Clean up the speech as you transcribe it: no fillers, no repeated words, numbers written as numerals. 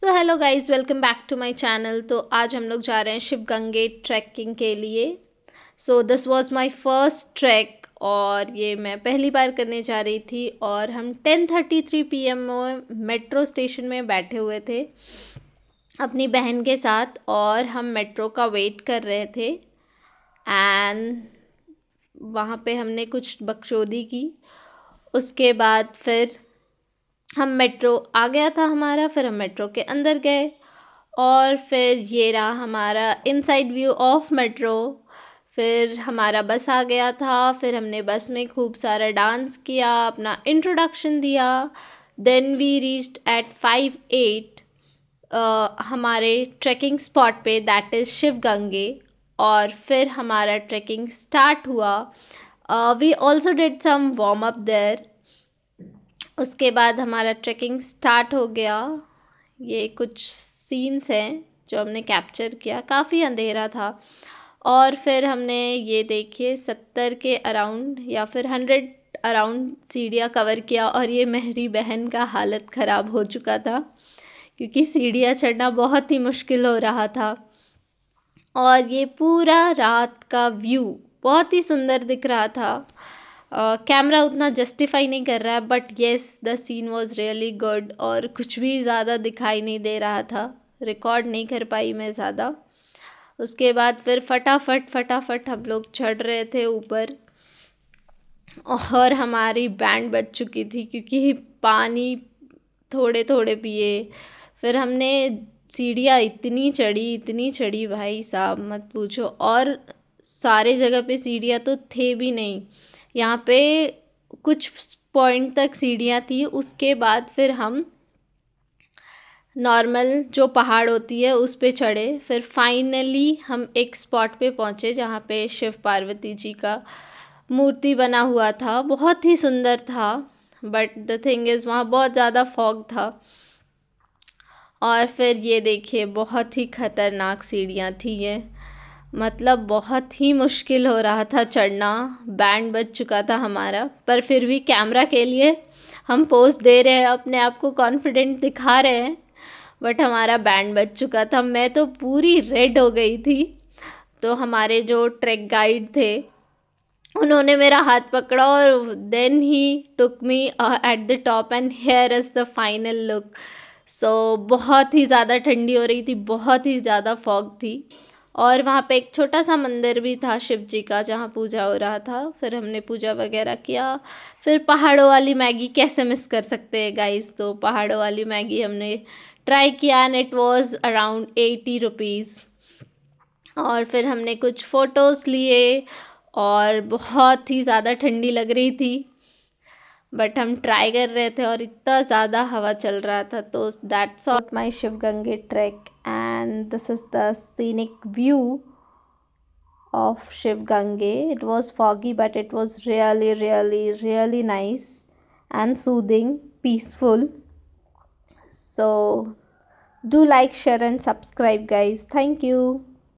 So hello guys, welcome back to my channel. तो आज हम लोग जा रहे हैं शिव गंगे ट्रैकिंग के लिए। So this was my first track और ये मैं पहली बार करने जा रही थी। और हम 10:33 PM में मेट्रो स्टेशन में बैठे हुए थे अपनी बहन के साथ, और हम मेट्रो का वेट कर रहे थे। एंड वहाँ पे हमने कुछ बकचोदी की। उसके बाद फिर हम मेट्रो आ गया था हमारा, फिर हम मेट्रो के अंदर गए और फिर ये रहा हमारा इनसाइड व्यू ऑफ मेट्रो। फिर हमारा बस आ गया था, फिर हमने बस में खूब सारा डांस किया, अपना इंट्रोडक्शन दिया। देन वी रीच्ड एट 5:08 हमारे ट्रैकिंग स्पॉट पे, दैट इज़ शिव गंगे। और फिर हमारा ट्रैकिंग स्टार्ट हुआ। We also did some warm up there. उसके बाद हमारा ट्रैकिंग स्टार्ट हो गया। ये कुछ सीन्स हैं जो हमने कैप्चर किया। काफ़ी अंधेरा था और फिर हमने ये देखिए 70 के अराउंड या फिर 100 अराउंड सीढ़ियाँ कवर किया। और ये मेरी बहन का हालत ख़राब हो चुका था क्योंकि सीढ़ियाँ चढ़ना बहुत ही मुश्किल हो रहा था। और ये पूरा रात का व्यू बहुत ही सुंदर दिख रहा था। कैमरा उतना जस्टिफाई नहीं कर रहा है, but yes the scene was really good. और कुछ भी ज़्यादा दिखाई नहीं दे रहा था, रिकॉर्ड नहीं कर पाई मैं ज़्यादा। उसके बाद फिर फटाफट हम लोग चढ़ रहे थे ऊपर और हमारी बैंड बज चुकी थी क्योंकि पानी थोड़े थोड़े पिए। फिर हमने सीढ़ियाँ इतनी चढ़ी भाई साहब मत पूछो। और सारे जगह पे सीढ़ियाँ तो थे भी नहीं, यहाँ पे कुछ पॉइंट तक सीढ़ियाँ थी। उसके बाद फिर हम नॉर्मल जो पहाड़ होती है उस पे चढ़े। फिर फाइनली हम एक स्पॉट पे पहुँचे जहाँ पे शिव पार्वती जी का मूर्ति बना हुआ था। बहुत ही सुंदर था, बट द थिंग इज़ वहाँ बहुत ज़्यादा फॉग था। और फिर ये देखिए बहुत ही ख़तरनाक सीढ़ियाँ थी ये, मतलब बहुत ही मुश्किल हो रहा था चढ़ना। बैंड बज चुका था हमारा, पर फिर भी कैमरा के लिए हम पोज दे रहे हैं, अपने आप को कॉन्फिडेंट दिखा रहे हैं। बट हमारा बैंड बज चुका था, मैं तो पूरी रेड हो गई थी। तो हमारे जो ट्रैक गाइड थे उन्होंने मेरा हाथ पकड़ा और then he took me at the top and here is the final look. So बहुत ही ज़्यादा ठंडी हो रही थी, बहुत ही ज़्यादा फॉग थी। और वहाँ पे एक छोटा सा मंदिर भी था शिव जी का जहाँ पूजा हो रहा था। फिर हमने पूजा वगैरह किया। फिर पहाड़ों वाली मैगी कैसे मिस कर सकते हैं गाइस। तो पहाड़ों वाली मैगी हमने ट्राई किया and it was around 80 rupees. और फिर हमने कुछ फ़ोटोज़ लिए और बहुत ही ज़्यादा ठंडी लग रही थी, बट हम ट्राई कर रहे थे और इतना ज़्यादा हवा चल रहा था। तो that's all my Shiv Gange trek and this is the scenic view of Shiv Gange. It was foggy, but it was really nice and soothing, peaceful. So, do like, share, and subscribe, guys. Thank you.